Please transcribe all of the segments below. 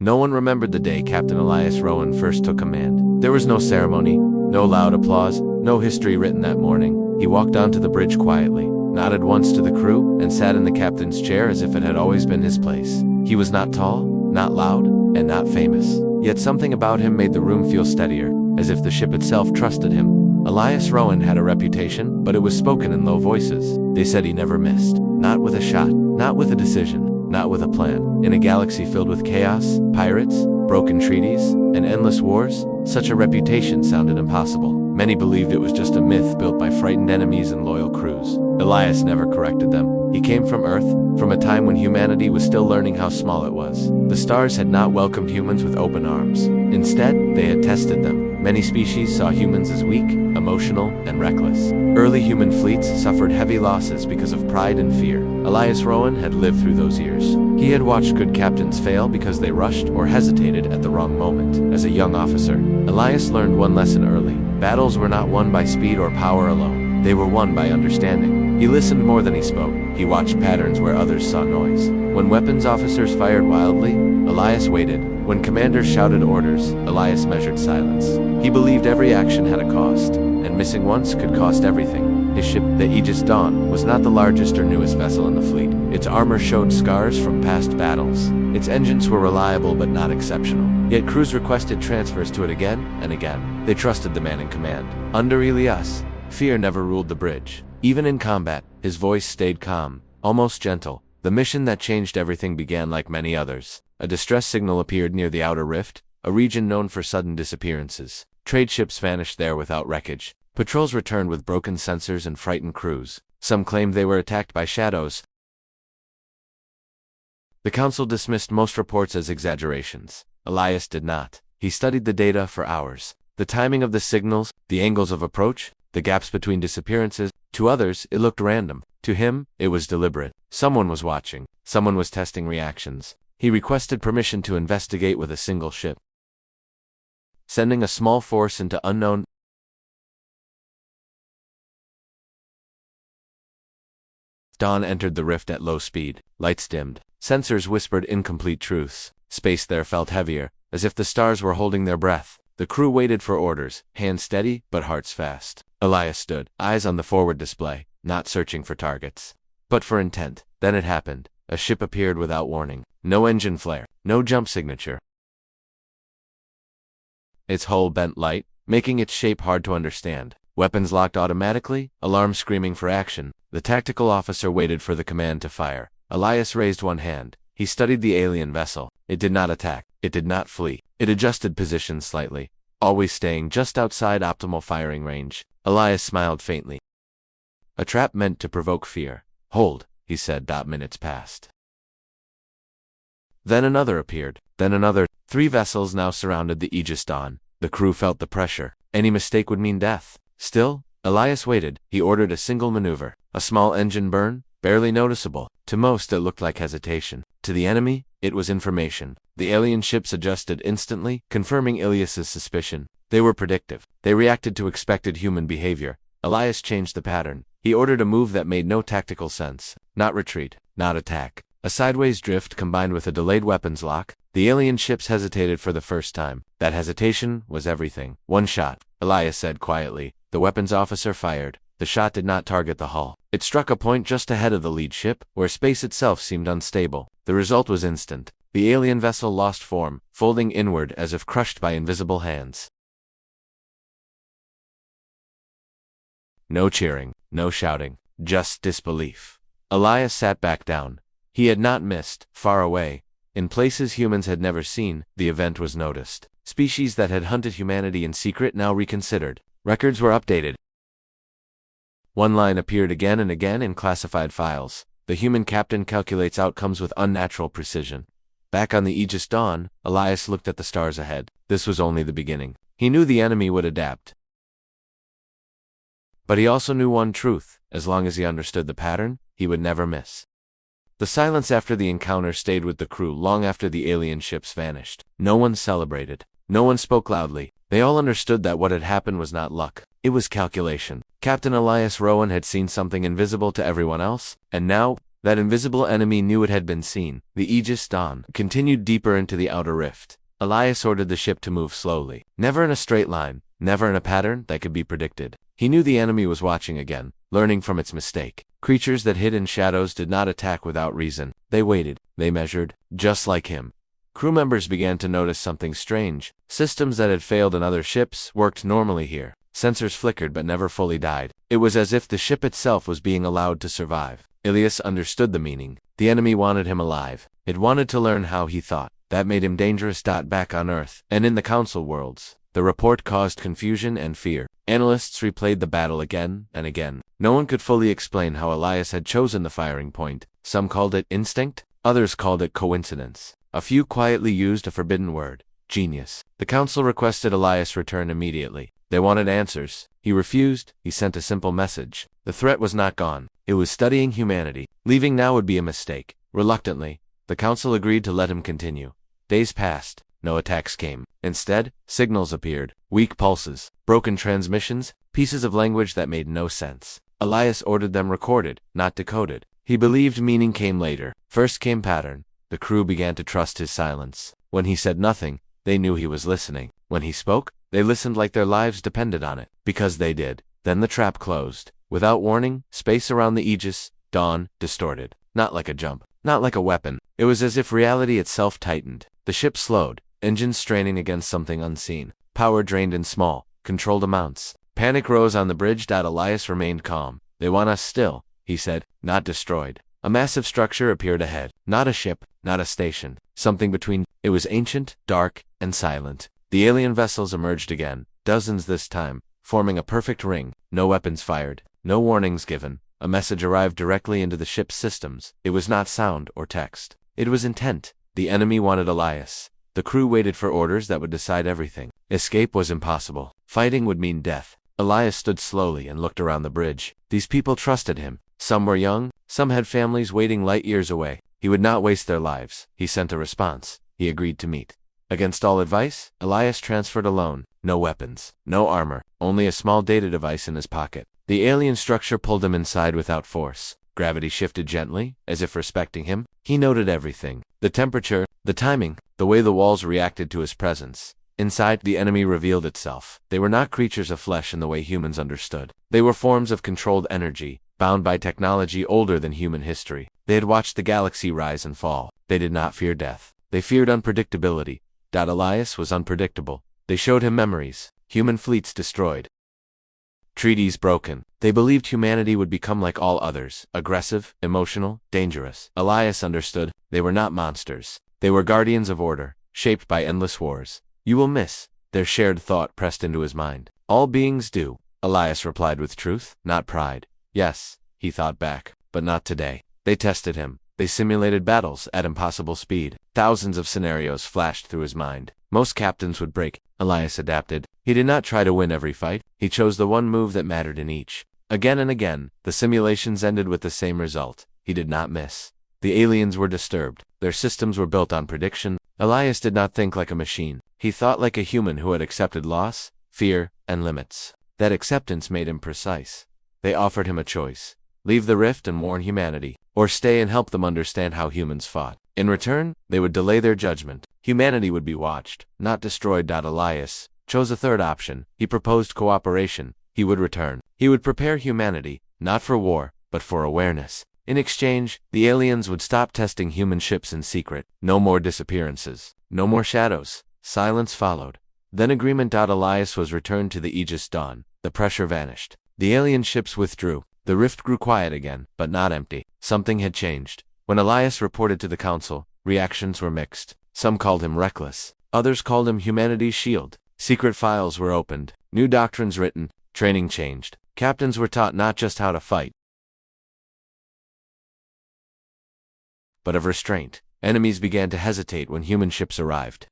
No one remembered the day Captain Elias Rowan first took command. There was no ceremony, no loud applause, no history written that morning. He walked onto the bridge quietly, nodded once to the crew, and sat in the captain's chair as if it had always been his place. He was not tall, not loud, and not famous. Yet something about him made the room feel steadier, as if the ship itself trusted him. Elias Rowan had a reputation, but it was spoken in low voices. They said he never missed. Not with a shot, not with a decision, not with a plan. In a galaxy filled with chaos, pirates, broken treaties, and endless wars, such a reputation sounded impossible. Many believed it was just a myth built by frightened enemies and loyal crews. Elias never corrected them. He came from Earth, from a time when humanity was still learning how small it was. The stars had not welcomed humans with open arms. Instead, they had tested them. Many species saw humans as weak, emotional, and reckless. Early human fleets suffered heavy losses because of pride and fear. Elias Rowan had lived through those years. He had watched good captains fail because they rushed or hesitated at the wrong moment. As a young officer, Elias learned one lesson early. Battles were not won by speed or power alone. They were won by understanding. He listened more than he spoke. He watched patterns where others saw noise. When weapons officers fired wildly, Elias waited. When commanders shouted orders, Elias measured silence. He believed every action had a cost, and missing once could cost everything. His ship, the Aegis Dawn, was not the largest or newest vessel in the fleet. Its armor showed scars from past battles. Its engines were reliable but not exceptional. Yet crews requested transfers to it again and again. They trusted the man in command. Under Elias, fear never ruled the bridge. Even in combat, his voice stayed calm, almost gentle. The mission that changed everything began like many others. A distress signal appeared near the outer rift, a region known for sudden disappearances. Trade ships vanished there without wreckage. Patrols returned with broken sensors and frightened crews. Some claimed they were attacked by shadows. The council dismissed most reports as exaggerations. Elias did not. He studied the data for hours. The timing of the signals, the angles of approach, the gaps between disappearances. To others, it looked random. To him, it was deliberate. Someone was watching. Someone was testing reactions. He requested permission to investigate with a single ship, sending a small force into unknown. Dawn entered the rift at low speed. Lights dimmed. Sensors whispered incomplete truths. Space there felt heavier, as if the stars were holding their breath. The crew waited for orders, hands steady, but hearts fast. Elias stood, eyes on the forward display, not searching for targets, but for intent. Then it happened. A ship appeared without warning. No engine flare, no jump signature. Its hull bent light, making its shape hard to understand. Weapons locked automatically, alarms screaming for action. The tactical officer waited for the command to fire. Elias raised one hand. He studied the alien vessel. It did not attack. It did not flee. It adjusted position slightly, always staying just outside optimal firing range. Elias smiled faintly. A trap meant to provoke fear. Hold, he said. Minutes passed. Then another appeared. Then another. 3 vessels now surrounded the Aegis Dawn. The crew felt the pressure. Any mistake would mean death. Still, Elias waited. He ordered a single maneuver. A small engine burn, barely noticeable. To most it looked like hesitation. To the enemy, it was information. The alien ships adjusted instantly, confirming Elias's suspicion. They were predictive. They reacted to expected human behavior. Elias changed the pattern. He ordered a move that made no tactical sense. Not retreat, not attack. A sideways drift combined with a delayed weapons lock. The alien ships hesitated for the first time. That hesitation was everything. One shot, Elias said quietly. The weapons officer fired. The shot did not target the hull. It struck a point just ahead of the lead ship, where space itself seemed unstable. The result was instant. The alien vessel lost form, folding inward as if crushed by invisible hands. No cheering, no shouting, just disbelief. Elias sat back down. He had not missed. Far away, in places humans had never seen, the event was noticed. Species that had hunted humanity in secret now reconsidered. Records were updated. One line appeared again and again in classified files. The human captain calculates outcomes with unnatural precision. Back on the Aegis Dawn, Elias looked at the stars ahead. This was only the beginning. He knew the enemy would adapt. But he also knew one truth. As long as he understood the pattern, he would never miss. The silence after the encounter stayed with the crew long after the alien ships vanished. No one celebrated. No one spoke loudly. They all understood that what had happened was not luck. It was calculation. Captain Elias Rowan had seen something invisible to everyone else, and now, That invisible enemy knew it had been seen. The Aegis Dawn continued deeper into the outer rift. Elias ordered the ship to move slowly. Never in a straight line, never in a pattern that could be predicted. He knew the enemy was watching again, learning from its mistake. Creatures that hid in shadows did not attack without reason. They waited. They measured. Just like him. Crew members began to notice something strange. Systems that had failed in other ships worked normally here. Sensors flickered but never fully died. It was as if the ship itself was being allowed to survive. Elias understood the meaning. The enemy wanted him alive. It wanted to learn how he thought. That made him dangerous. Back on Earth, and in the Council worlds, the report caused confusion and fear. Analysts replayed the battle again and again. No one could fully explain how Elias had chosen the firing point. Some called it instinct, others called it coincidence. A few quietly used a forbidden word: genius. The Council requested Elias return immediately. They wanted answers. He refused. He sent a simple message. The threat was not gone. It was studying humanity. Leaving now would be a mistake. Reluctantly, the Council agreed to let him continue. Days passed. No attacks came. Instead, signals appeared. Weak pulses, broken transmissions, pieces of language that made no sense. Elias ordered them recorded, not decoded. He believed meaning came later. First came pattern. The crew began to trust his silence. When he said nothing, they knew he was listening. When he spoke, they listened like their lives depended on it. Because they did. Then the trap closed. Without warning, space around the Aegis Dawn distorted. Not like a jump. Not like a weapon. It was as if reality itself tightened. The ship slowed, engines straining against something unseen. Power drained in small, controlled amounts. Panic rose on the bridge. Elias remained calm. They want us still, he said, not destroyed. A massive structure appeared ahead. Not a ship, not a station. Something between. It was ancient, dark, and silent. The alien vessels emerged again, dozens this time, forming a perfect ring. No weapons fired, no warnings given. A message arrived directly into the ship's systems. It was not sound or text. It was intent. The enemy wanted Elias. The crew waited for orders that would decide everything. Escape was impossible. Fighting would mean death. Elias stood slowly and looked around the bridge. These people trusted him. Some were young, some had families waiting light years away. He would not waste their lives. He sent a response. He agreed to meet. Against all advice, Elias transferred alone. No weapons, no armor, only a small data device in his pocket. The alien structure pulled him inside without force. Gravity shifted gently, as if respecting him. He noted everything. The temperature, the timing, the way the walls reacted to his presence. Inside, the enemy revealed itself. They were not creatures of flesh in the way humans understood. They were forms of controlled energy, bound by technology older than human history. They had watched the galaxy rise and fall. They did not fear death. They feared unpredictability. Elias was unpredictable. They showed him memories. Human fleets destroyed. Treaties broken. They believed humanity would become like all others, aggressive, emotional, dangerous. Elias understood. They were not monsters. They were guardians of order, shaped by endless wars. You will miss. Their shared thought pressed into his mind. All beings do. Elias replied with truth, not pride. Yes, he thought back, but not today. They tested him. They simulated battles at impossible speed. Thousands of scenarios flashed through his mind. Most captains would break. Elias adapted. He did not try to win every fight. He chose the one move that mattered in each. Again and again, the simulations ended with the same result. He did not miss. The aliens were disturbed. Their systems were built on prediction. Elias did not think like a machine. He thought like a human who had accepted loss, fear, and limits. That acceptance made him precise. They offered him a choice. Leave the rift and warn humanity, or stay and help them understand how humans fought. In return, they would delay their judgment. Humanity would be watched, not destroyed. Elias chose a third option. He proposed cooperation. He would return. He would prepare humanity, not for war, but for awareness. In exchange, the aliens would stop testing human ships in secret. No more disappearances. No more shadows. Silence followed. Then agreement. Elias was returned to the Aegis Dawn. The pressure vanished. The alien ships withdrew. The rift grew quiet again, but not empty. Something had changed. When Elias reported to the council, reactions were mixed. Some called him reckless. Others called him humanity's shield. Secret files were opened. New doctrines written. Training changed. Captains were taught not just how to fight, but of restraint. Enemies began to hesitate when human ships arrived.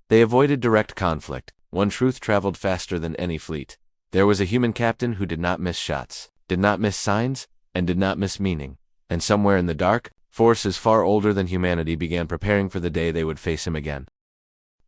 They avoided direct conflict. One truth traveled faster than any fleet. There was a human captain who did not miss shots, did not miss signs, and did not miss meaning. And somewhere in the dark, forces far older than humanity began preparing for the day they would face him again.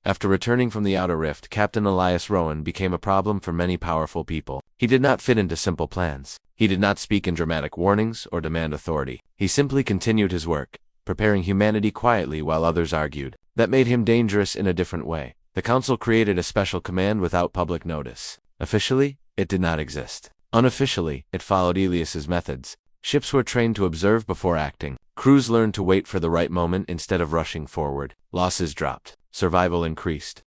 After returning from the outer rift, Captain Elias Rowan became a problem for many powerful people. He did not fit into simple plans. He did not speak in dramatic warnings or demand authority. He simply continued his work, preparing humanity quietly while others argued. That made him dangerous in a different way. The council created a special command without public notice. Officially, it did not exist. Unofficially, it followed Elias's methods. Ships were trained to observe before acting. Crews learned to wait for the right moment instead of rushing forward. Losses dropped. Survival increased.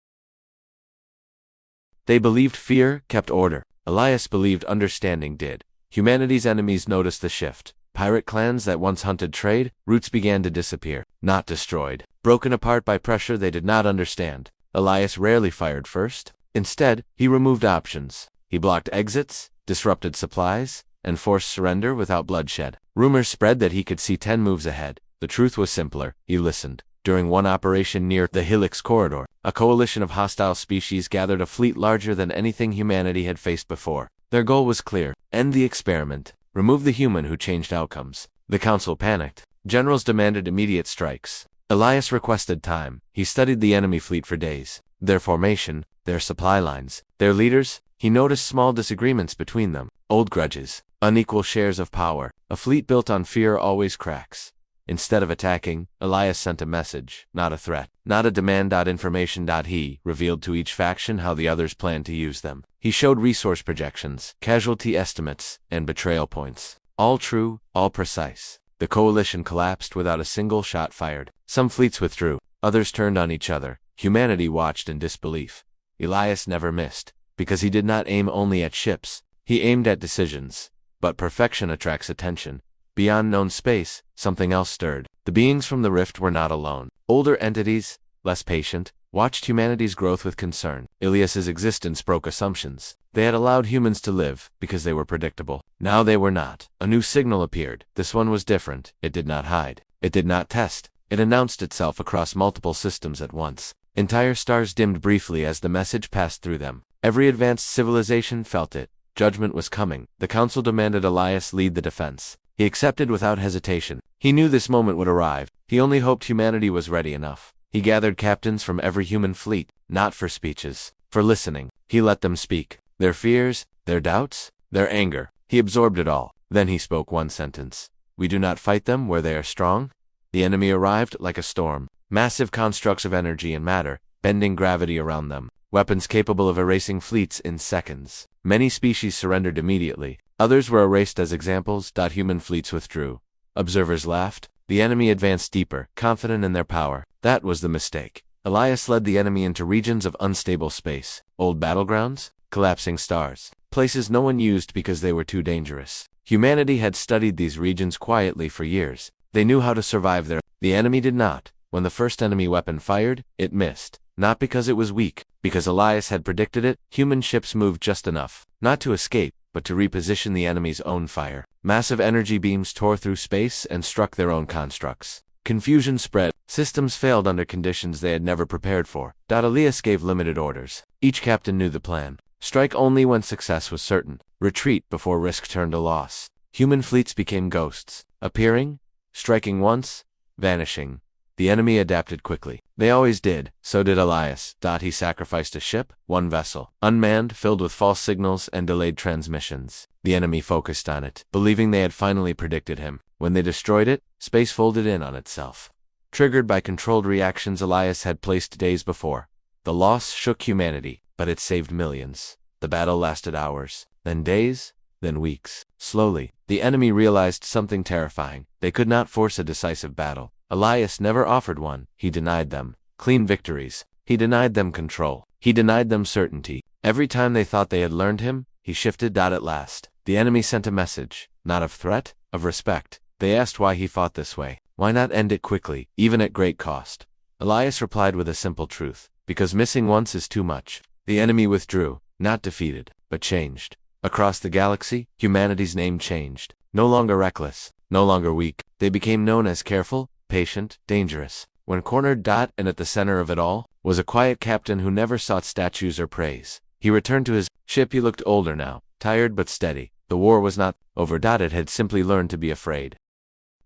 They believed fear kept order. Elias believed understanding did. Humanity's enemies noticed the shift. Pirate clans that once hunted trade routes began to disappear, not destroyed. Broken apart by pressure they did not understand. Elias rarely fired first. Instead, he removed options. He blocked exits, disrupted supplies, and forced surrender without bloodshed. Rumors spread that he could see 10 moves ahead. The truth was simpler. He listened. During one operation near the Helix Corridor, a coalition of hostile species gathered a fleet larger than anything humanity had faced before. Their goal was clear: end the experiment, remove the human who changed outcomes. The council panicked. Generals demanded immediate strikes. Elias requested time. He studied the enemy fleet for days. Their formation, their supply lines, their leaders. He noticed small disagreements between them, old grudges, unequal shares of power. A fleet built on fear always cracks. Instead of attacking, Elias sent a message, not a threat, not a demand. Information. He revealed to each faction how the others planned to use them. He showed resource projections, casualty estimates, and betrayal points. All true, all precise. The coalition collapsed without a single shot fired. Some fleets withdrew, others turned on each other. Humanity watched in disbelief. Elias never missed, because he did not aim only at ships. He aimed at decisions. But perfection attracts attention. Beyond known space, something else stirred. The beings from the rift were not alone. Older entities, less patient, watched humanity's growth with concern. Elias's existence broke assumptions. They had allowed humans to live because they were predictable. Now they were not. A new signal appeared. This one was different. It did not hide. It did not test. It announced itself across multiple systems at once. Entire stars dimmed briefly as the message passed through them. Every advanced civilization felt it. Judgment was coming. The council demanded Elias lead the defense. He accepted without hesitation. He knew this moment would arrive. He only hoped humanity was ready enough. He gathered captains from every human fleet, not for speeches, for listening. He let them speak. Their fears, their doubts, their anger. He absorbed it all. Then he spoke one sentence. We do not fight them where they are strong. The enemy arrived like a storm. Massive constructs of energy and matter, bending gravity around them. Weapons capable of erasing fleets in seconds. Many species surrendered immediately. Others were erased as examples. Human fleets withdrew. Observers laughed. The enemy advanced deeper, confident in their power. That was the mistake. Elias led the enemy into regions of unstable space. Old battlegrounds, collapsing stars, places no one used because they were too dangerous. Humanity had studied these regions quietly for years. They knew how to survive there. The enemy did not. When the first enemy weapon fired, it missed. Not because it was weak, because Elias had predicted it. Human ships moved just enough, not to escape, but to reposition the enemy's own fire. Massive energy beams tore through space and struck their own constructs. Confusion spread. Systems failed under conditions they had never prepared for. Elias gave limited orders. Each captain knew the plan. Strike only when success was certain. Retreat before risk turned to loss. Human fleets became ghosts, appearing, striking once, vanishing. The enemy adapted quickly. They always did. So did Elias. He sacrificed a ship, one vessel, unmanned, filled with false signals and delayed transmissions. The enemy focused on it, believing they had finally predicted him. When they destroyed it, space folded in on itself. Triggered by controlled reactions Elias had placed days before. The loss shook humanity, but it saved millions. The battle lasted hours, then days, then weeks. Slowly, the enemy realized something terrifying. They could not force a decisive battle. Elias never offered one. He denied them clean victories. He denied them control. He denied them certainty. Every time they thought they had learned him, he shifted. At last, the enemy sent a message, not of threat, of respect. They asked why he fought this way. Why not end it quickly, even at great cost? Elias replied with a simple truth. Because missing once is too much. The enemy withdrew, not defeated, but changed. Across the galaxy, humanity's name changed. No longer reckless, no longer weak. They became known as careful, patient, dangerous. When cornered. And at the center of it all was a quiet captain who never sought statues or praise. He returned to his ship. He looked older now, tired but steady. The war was not over. It had simply learned to be afraid.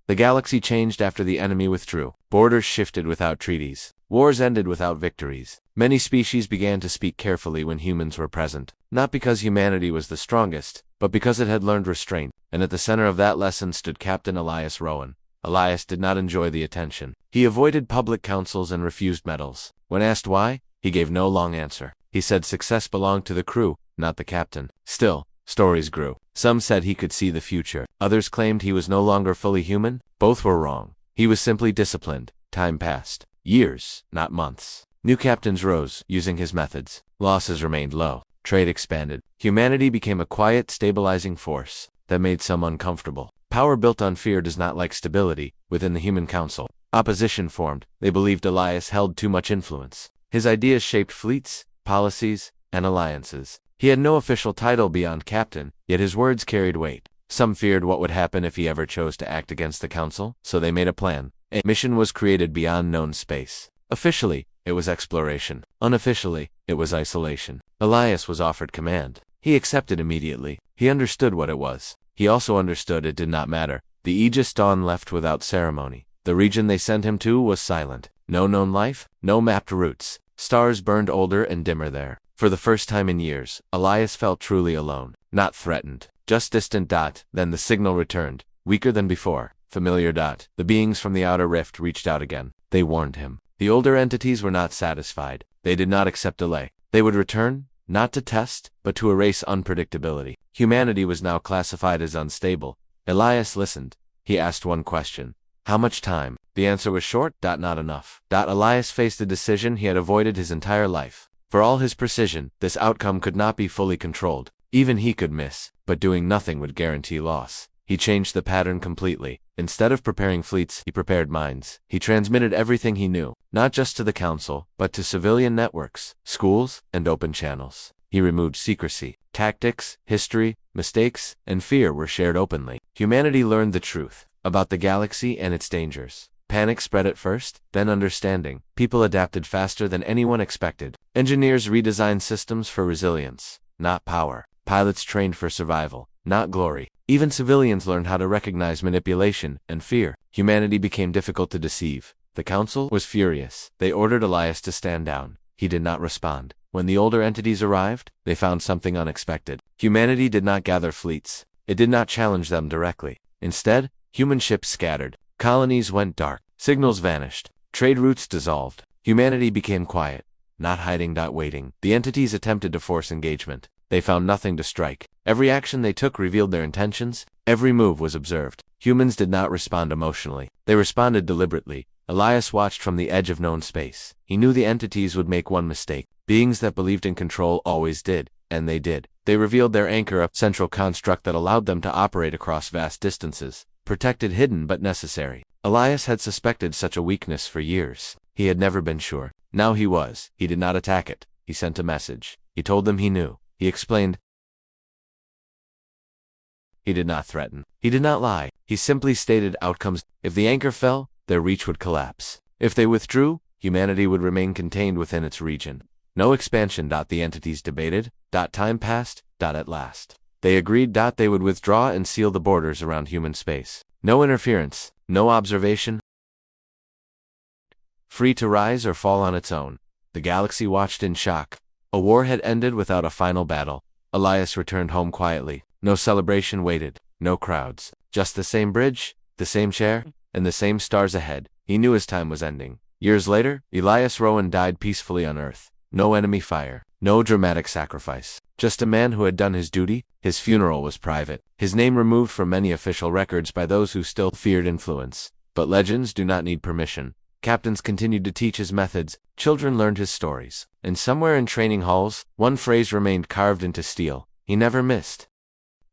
The galaxy changed after the enemy withdrew. Borders shifted without treaties. Wars ended without victories. Many species began to speak carefully when humans were present. Not because humanity was the strongest, but because it had learned restraint, and at the center of that lesson stood Captain Elias Rowan. Elias did not enjoy the attention. He avoided public councils and refused medals. When asked why, he gave no long answer. He said success belonged to the crew, not the captain. Still, stories grew. Some said he could see the future. Others claimed he was no longer fully human. Both were wrong. He was simply disciplined. Time passed. Years, not months. New captains rose, using his methods. Losses remained low. Trade expanded. Humanity became a quiet, stabilizing force that made some uncomfortable. Power built on fear does not like stability. Within the human council, opposition formed. They believed Elias held too much influence. His ideas shaped fleets, policies, and alliances. He had no official title beyond captain, yet his words carried weight. Some feared what would happen if he ever chose to act against the council, so they made a plan. A mission was created beyond known space. Officially, it was exploration. Unofficially, it was isolation. Elias was offered command. He accepted immediately. He understood what it was. He also understood it did not matter. The Aegis Dawn left without ceremony. The region they sent him to was silent. No known life, no mapped routes. Stars burned older and dimmer there. For the first time in years, Elias felt truly alone. Not threatened, just distant. Then the signal returned, weaker than before. Familiar. The beings from the outer rift reached out again. They warned him. The older entities were not satisfied. They did not accept delay. They would return, not to test, but to erase unpredictability. Humanity was now classified as unstable. Elias listened. He asked one question. How much time? The answer was short. Not enough. Elias faced a decision he had avoided his entire life. For all his precision, this outcome could not be fully controlled. Even he could miss, but doing nothing would guarantee loss. He changed the pattern completely. Instead of preparing fleets, he prepared minds. He transmitted everything he knew, not just to the council, but to civilian networks, schools, and open channels. He removed secrecy. Tactics, history, mistakes, and fear were shared openly. Humanity learned the truth about the galaxy and its dangers. Panic spread at first, then understanding. People adapted faster than anyone expected. Engineers redesigned systems for resilience, not power. Pilots trained for survival, not glory. Even civilians learned how to recognize manipulation and fear. Humanity became difficult to deceive. The council was furious. They ordered Elias to stand down. He did not respond. When the older entities arrived, they found something unexpected. Humanity did not gather fleets. It did not challenge them directly. Instead, human ships scattered. Colonies went dark. Signals vanished. Trade routes dissolved. Humanity became quiet, not hiding. Waiting. The entities attempted to force engagement. They found nothing to strike. Every action they took revealed their intentions. Every move was observed. Humans did not respond emotionally. They responded deliberately. Elias watched from the edge of known space. He knew the entities would make one mistake. Beings that believed in control always did, and they did. They revealed their anchor, a central construct that allowed them to operate across vast distances. Protected, hidden, but necessary. Elias had suspected such a weakness for years. He had never been sure. Now he was. He did not attack it. He sent a message. He told them he knew. He explained. He did not threaten. He did not lie. He simply stated outcomes. If the anchor fell, their reach would collapse. If they withdrew, humanity would remain contained within its region. No expansion. The entities debated. Time passed. At last, they agreed. They would withdraw and seal the borders around human space. No interference. No observation. Free to rise or fall on its own. The galaxy watched in shock. A war had ended without a final battle. Elias returned home quietly. No celebration waited. No crowds. Just the same bridge, the same chair, and the same stars ahead. He knew his time was ending. Years later, Elias Rowan died peacefully on Earth. No enemy fire. No dramatic sacrifice. Just a man who had done his duty. His funeral was private. His name removed from many official records by those who still feared influence. But legends do not need permission. Captains continued to teach his methods. Children learned his stories. And somewhere in training halls, one phrase remained carved into steel. He never missed.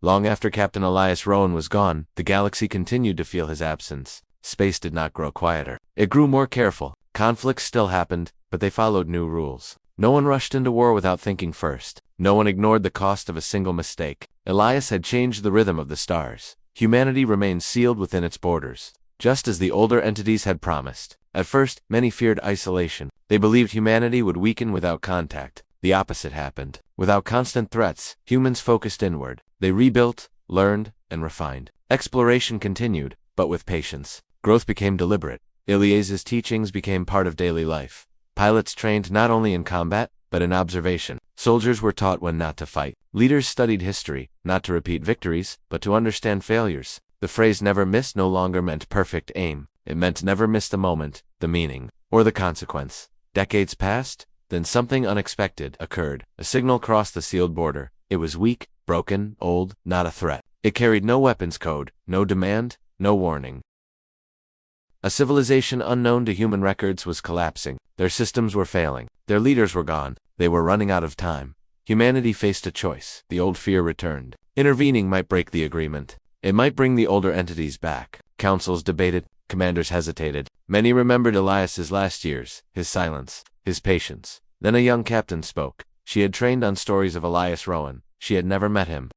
Long after Captain Elias Rowan was gone, the galaxy continued to feel his absence. Space did not grow quieter. It grew more careful. Conflicts still happened, but they followed new rules. No one rushed into war without thinking first. No one ignored the cost of a single mistake. Elias had changed the rhythm of the stars. Humanity remained sealed within its borders, just as the older entities had promised. At first, many feared isolation. They believed humanity would weaken without contact. The opposite happened. Without constant threats, humans focused inward. They rebuilt, learned, and refined. Exploration continued, but with patience. Growth became deliberate. Elias's teachings became part of daily life. Pilots trained not only in combat, but in observation. Soldiers were taught when not to fight. Leaders studied history, not to repeat victories, but to understand failures. The phrase never miss no longer meant perfect aim. It meant never miss the moment, the meaning, or the consequence. Decades passed, then something unexpected occurred. A signal crossed the sealed border. It was weak, broken, old, not a threat. It carried no weapons code, no demand, no warning. A civilization unknown to human records was collapsing. Their systems were failing. Their leaders were gone. They were running out of time. Humanity faced a choice. The old fear returned. Intervening might break the agreement. It might bring the older entities back. Councils debated. Commanders hesitated. Many remembered Elias's last years, his silence, his patience. Then a young captain spoke. She had trained on stories of Elias Rowan. She had never met him.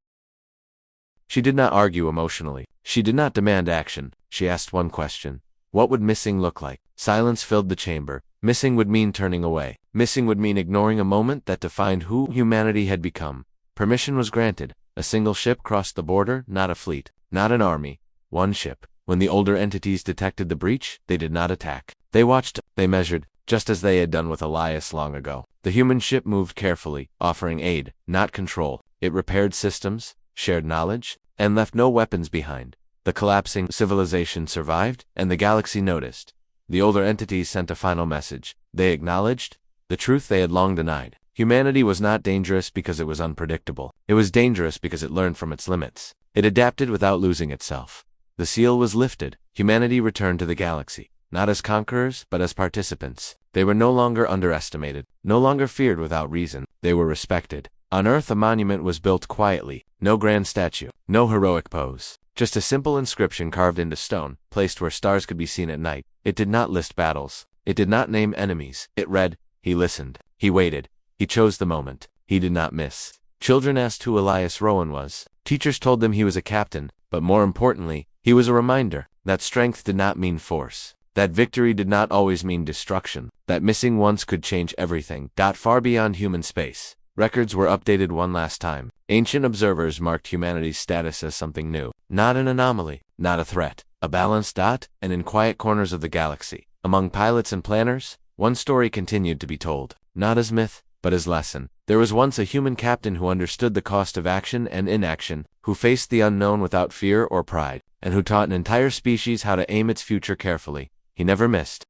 She did not argue emotionally. She did not demand action. She asked one question. What would missing look like? Silence filled the chamber. Missing would mean turning away. Missing would mean ignoring a moment that defined who humanity had become. Permission was granted. A single ship crossed the border, not a fleet, not an army. One ship. When the older entities detected the breach, they did not attack. They watched, they measured, just as they had done with Elias long ago. The human ship moved carefully, offering aid, not control. It repaired systems, shared knowledge, and left no weapons behind. The collapsing civilization survived, and the galaxy noticed. The older entities sent a final message. They acknowledged the truth they had long denied. Humanity was not dangerous because it was unpredictable. It was dangerous because it learned from its limits. It adapted without losing itself. The seal was lifted. Humanity returned to the galaxy, not as conquerors, but as participants. They were no longer underestimated, no longer feared without reason. They were respected. On Earth, a monument was built quietly. No grand statue, no heroic pose. Just a simple inscription carved into stone, placed where stars could be seen at night. It did not list battles. It did not name enemies. It read, he listened. He waited. He chose the moment. He did not miss. Children asked who Elias Rowan was. Teachers told them he was a captain, but more importantly, he was a reminder that strength did not mean force. That victory did not always mean destruction. That missing once could change everything. Far beyond human space. Records were updated one last time. Ancient observers marked humanity's status as something new. Not an anomaly, not a threat. A balanced dot, and in quiet corners of the galaxy. Among pilots and planners, one story continued to be told. Not as myth, but as lesson. There was once a human captain who understood the cost of action and inaction, who faced the unknown without fear or pride, and who taught an entire species how to aim its future carefully. He never missed.